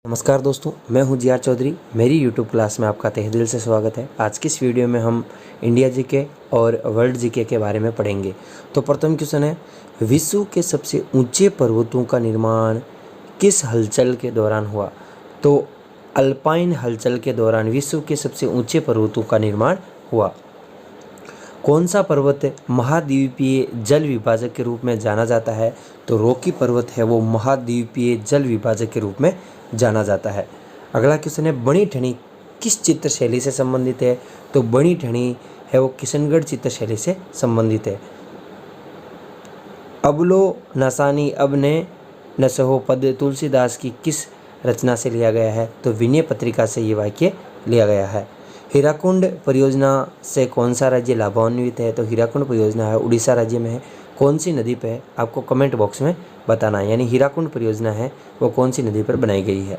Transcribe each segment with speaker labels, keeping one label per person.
Speaker 1: नमस्कार दोस्तों, मैं हूं जी आर चौधरी। मेरी यूट्यूब क्लास में आपका तहे दिल से स्वागत है। आज की इस वीडियो में हम इंडिया जीके और वर्ल्ड जीके के बारे में पढ़ेंगे। तो प्रथम क्वेश्चन है, विश्व के सबसे ऊंचे पर्वतों का निर्माण किस हलचल के दौरान हुआ? तो अल्पाइन हलचल के दौरान विश्व के सबसे ऊंचे पर्वतों का निर्माण हुआ। कौन सा पर्वत महाद्वीपीय जल विभाजक के रूप में जाना जाता है? तो रॉकी पर्वत है वो महाद्वीपीय जल विभाजक के रूप में जाना जाता है। अगला क्वेश्चन है, बणी ठनी किस चित्र शैली से संबंधित है? तो बणी ठनी है वो किशनगढ़ चित्र शैली से संबंधित है। अबलो नसानी अब ने नसहो पद तुलसीदास की किस रचना से लिया गया है? तो विनय पत्रिका से ये वाक्य लिया गया है। हीराकुंड परियोजना से कौन सा राज्य लाभान्वित है? तो हीराकुंड परियोजना है उड़ीसा राज्य में है। कौन सी नदी पे है? आपको कमेंट बॉक्स में बताना है, यानी हीराकुंड परियोजना है वो कौन सी नदी पर बनाई गई है।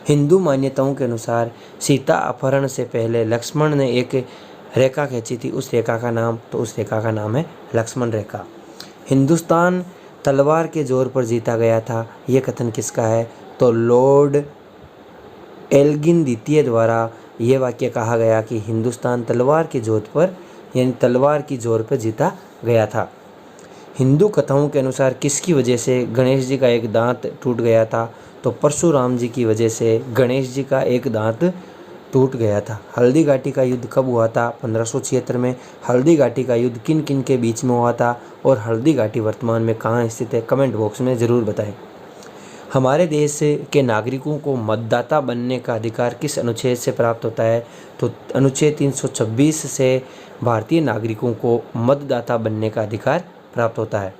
Speaker 1: हिंदू मान्यताओं के अनुसार सीता अपहरण से पहले लक्ष्मण ने एक रेखा खींची थी, उस रेखा का नाम? तो उस रेखा का नाम है लक्ष्मण रेखा। हिंदुस्तान तलवार के जोर पर जीता गया था, ये कथन किसका है? तो लॉर्ड एल्गिन द्वितीय द्वारा ये वाक्य कहा गया कि हिंदुस्तान तलवार के जोर पर, यानी तलवार की जोर पर जीता गया था। हिंदू कथाओं के अनुसार किसकी वजह से गणेश जी का एक दांत टूट गया था? तो परशुराम जी की वजह से गणेश जी का एक दांत टूट गया था। हल्दी घाटी का युद्ध कब हुआ था? 1576 में। हल्दी घाटी का युद्ध किन किन के बीच में हुआ था और हल्दी घाटी वर्तमान में कहाँ स्थित है? कमेंट बॉक्स में ज़रूर बताएं। हमारे देश के नागरिकों को मतदाता बनने का अधिकार किस अनुच्छेद से प्राप्त होता है? तो अनुच्छेद 326 से भारतीय नागरिकों को मतदाता बनने का अधिकार प्राप्त होता है।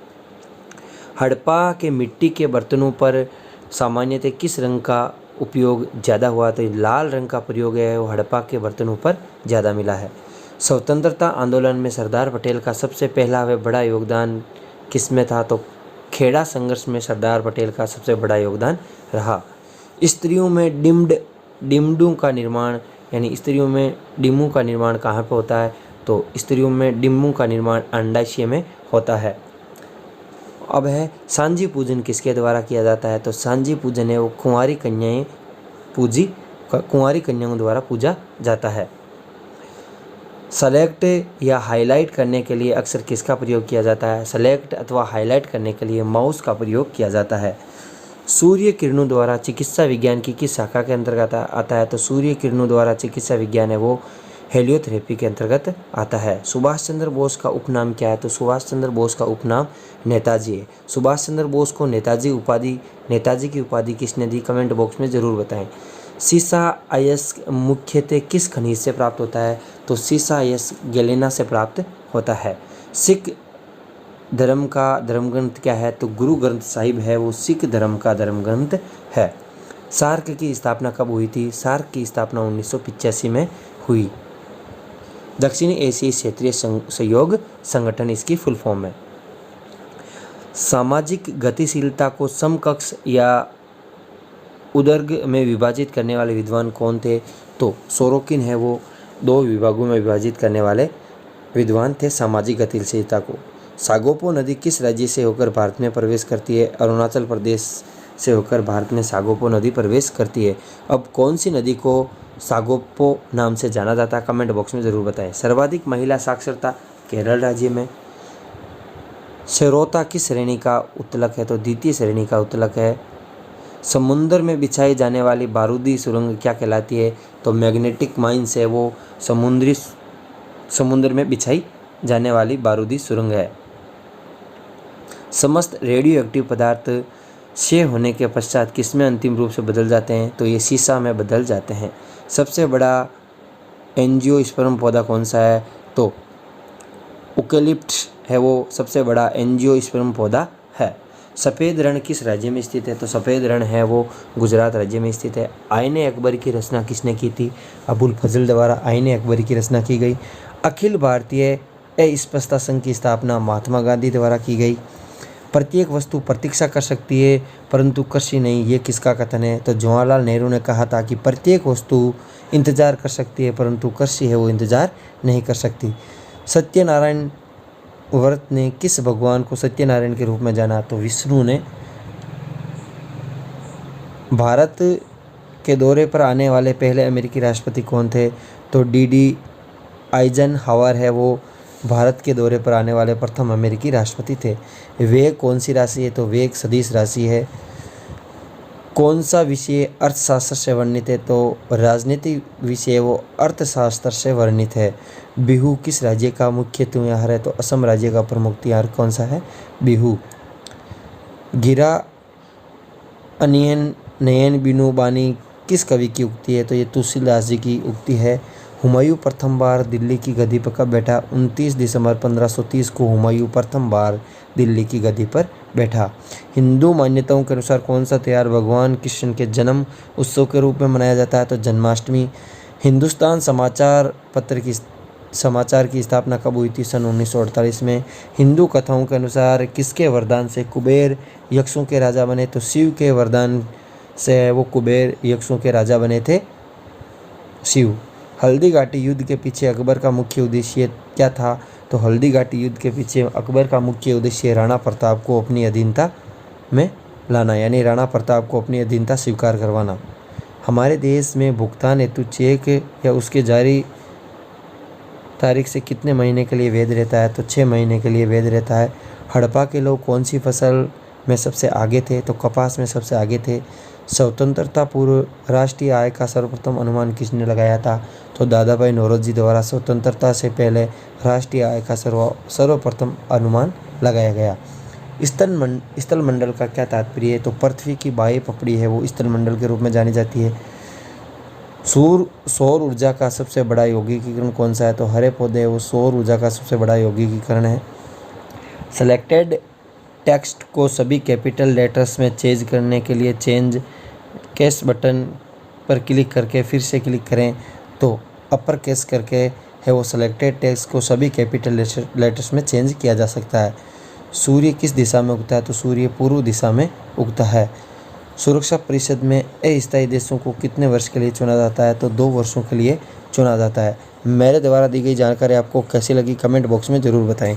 Speaker 1: हड़प्पा के मिट्टी के बर्तनों पर सामान्यतः किस रंग का उपयोग ज़्यादा हुआ? तो लाल रंग का प्रयोग है वो हड़प्पा के बर्तनों पर ज़्यादा मिला है। स्वतंत्रता आंदोलन में सरदार पटेल का सबसे पहला व बड़ा योगदान किस में था? तो खेड़ा संघर्ष में सरदार पटेल का सबसे बड़ा योगदान रहा। स्त्रियों में डिम्डू का निर्माण, यानी स्त्रियों में डिम्बू का निर्माण कहाँ पर होता है? तो स्त्रियों में डिम्बू का निर्माण अंडाशय में होता है। अब है, सांझी पूजन किसके द्वारा किया जाता है? तो सांझी पूजन है वो कुंवारी कन्याओं द्वारा पूजा जाता है। सेलेक्ट या हाईलाइट करने के लिए अक्सर किसका प्रयोग किया जाता है? सेलेक्ट अथवा हाईलाइट करने के लिए माउस का प्रयोग किया जाता है। सूर्य किरणों द्वारा चिकित्सा विज्ञान की किस शाखा के अंतर्गत आता है? तो सूर्य किरणों द्वारा चिकित्सा विज्ञान है वो हेलियोथेरेपी के अंतर्गत आता है। सुभाष चंद्र बोस का उपनाम क्या है? तो सुभाष चंद्र बोस का उपनाम नेताजी है। सुभाष चंद्र बोस को नेताजी की उपाधि किसने दी? कमेंट बॉक्स में ज़रूर बताएं। सीसा अयस्क मुख्यतः किस खनिज से प्राप्त होता है? तो सीसा अयस्क गैलेना से प्राप्त होता है। सिख धर्म का धर्मग्रंथ क्या है? तो गुरु ग्रंथ साहिब है वो सिख धर्म का धर्मग्रंथ है। सार्क की स्थापना कब हुई थी? सार्क की स्थापना 1985 में हुई। दक्षिण एशियाई क्षेत्रीय सहयोग संगठन इसकी फुल फॉर्म है। सामाजिक गतिशीलता को समकक्ष या उदर्ग में विभाजित करने वाले विद्वान कौन थे? तो सोरोकिन है वो दो विभागों में विभाजित करने वाले विद्वान थे सामाजिक गतिशीलता को। सागोपो नदी किस राज्य से होकर भारत में प्रवेश करती है? अरुणाचल प्रदेश से होकर भारत में सागोपो नदी प्रवेश करती है। अब कौन सी नदी को सागोपो नाम से जाना जाता है? कमेंट बॉक्स में ज़रूर बताएं। सर्वाधिक महिला साक्षरता केरल राज्य में। शेरोता किस श्रेणी का उत्तलक है? तो द्वितीय श्रेणी का उत्तलक है। समुद्र में बिछाई जाने वाली बारूदी सुरंग क्या कहलाती है? तो मैग्नेटिक माइंस है वो समुद्र में बिछाई जाने वाली बारूदी सुरंग है। समस्त रेडियो एक्टिव पदार्थ क्षय होने के पश्चात किसमें अंतिम रूप से बदल जाते हैं? तो ये सीसा में बदल जाते हैं। सबसे बड़ा एंजियोस्पर्म पौधा कौन सा है? तो यूकेलिप्टस है वो सबसे बड़ा एंजियोस्पर्म पौधा है। सफ़ेद रण किस राज्य में स्थित है? तो सफ़ेद रण है वो गुजरात राज्य में स्थित है। आईने अकबर की रचना किसने की थी? अबुल फजल द्वारा आईने अकबर की रचना की गई। अखिल भारतीय अस्पृश्यता संघ की स्थापना महात्मा गांधी द्वारा की गई। प्रत्येक वस्तु प्रतीक्षा कर सकती है परंतु कृषि नहीं, ये किसका कथन है? तो जवाहरलाल नेहरू ने कहा था कि प्रत्येक वस्तु इंतजार कर सकती है परंतु कृषि है वो इंतजार नहीं कर सकती। सत्यनारायण व्रत ने किस भगवान को सत्यनारायण के रूप में जाना? तो विष्णु ने। भारत के दौरे पर आने वाले पहले अमेरिकी राष्ट्रपति कौन थे? तो डी आइजनहावर है वो भारत के दौरे पर आने वाले प्रथम अमेरिकी राष्ट्रपति थे। वेग कौन सी राशि है? तो वेग सदिश राशि है। कौन सा विषय अर्थशास्त्र से वर्णित है? तो राजनीतिक विषय वो अर्थशास्त्र से वर्णित है। बिहू किस राज्य का मुख्य त्योहार है? तो असम राज्य का प्रमुख त्योहार कौन सा है? बिहू। गिरा अनियन नयन बिनु बानी किस कवि की उक्ति है? तो ये तुलसीदास जी की उक्ति है। हुमायूं प्रथम बार दिल्ली की गद्दी पर कब बैठा? 29 दिसंबर 1530 को हुमायूं प्रथम बार दिल्ली की गद्दी पर बैठा। हिंदू मान्यताओं के अनुसार कौन सा त्यौहार भगवान कृष्ण के जन्म उत्सव के रूप में मनाया जाता है? तो जन्माष्टमी। हिंदुस्तान समाचार की स्थापना कब हुई थी? सन 1948 में। हिंदू कथाओं के अनुसार किसके वरदान से कुबेर यक्षों के राजा बने? तो शिव के वरदान से वो कुबेर यक्षों के राजा बने थे, शिव। हल्दी घाटी युद्ध के पीछे अकबर का मुख्य उद्देश्य क्या था? तो हल्दी घाटी युद्ध के पीछे अकबर का मुख्य उद्देश्य राणा प्रताप को अपनी अधीनता में लाना, यानी राणा प्रताप को अपनी अधीनता स्वीकार करवाना। हमारे देश में भुगतान हेतु चेक या उसके जारी तारीख से कितने महीने के लिए वैध रहता है? तो 6 महीने के लिए वैध रहता है। हड़प्पा के लोग कौन सी फसल में सबसे आगे थे? तो कपास में सबसे आगे थे। स्वतंत्रता पूर्व राष्ट्रीय आय का सर्वप्रथम अनुमान किसने लगाया था? तो दादाभाई नौरोजी द्वारा स्वतंत्रता से पहले राष्ट्रीय आय का सर्वप्रथम अनुमान लगाया गया। स्थल मंडल का क्या तात्पर्य है? तो पृथ्वी की बाह्य पपड़ी है वो स्थल मंडल के रूप में जानी जाती है। सौर ऊर्जा का सबसे बड़ा यौगिकीकरण कौन सा है? तो हरे पौधे वो सौर ऊर्जा का सबसे बड़ा यौगिकीकरण है। सेलेक्टेड टेक्स्ट को सभी कैपिटल लेटर्स में चेंज करने के लिए चेंज केस बटन पर क्लिक करके फिर से क्लिक करें तो अपर केस करके है वो सेलेक्टेड टेक्स्ट को सभी कैपिटल लेटर्स में चेंज किया जा सकता है। सूर्य किस दिशा में उगता है? तो सूर्य पूर्व दिशा में उगता है। सुरक्षा परिषद में अस्थायी देशों को कितने वर्ष के लिए चुना जाता है? तो 2 वर्षों के लिए चुना जाता है। मेरे द्वारा दी गई जानकारी आपको कैसी लगी कमेंट बॉक्स में ज़रूर बताएं।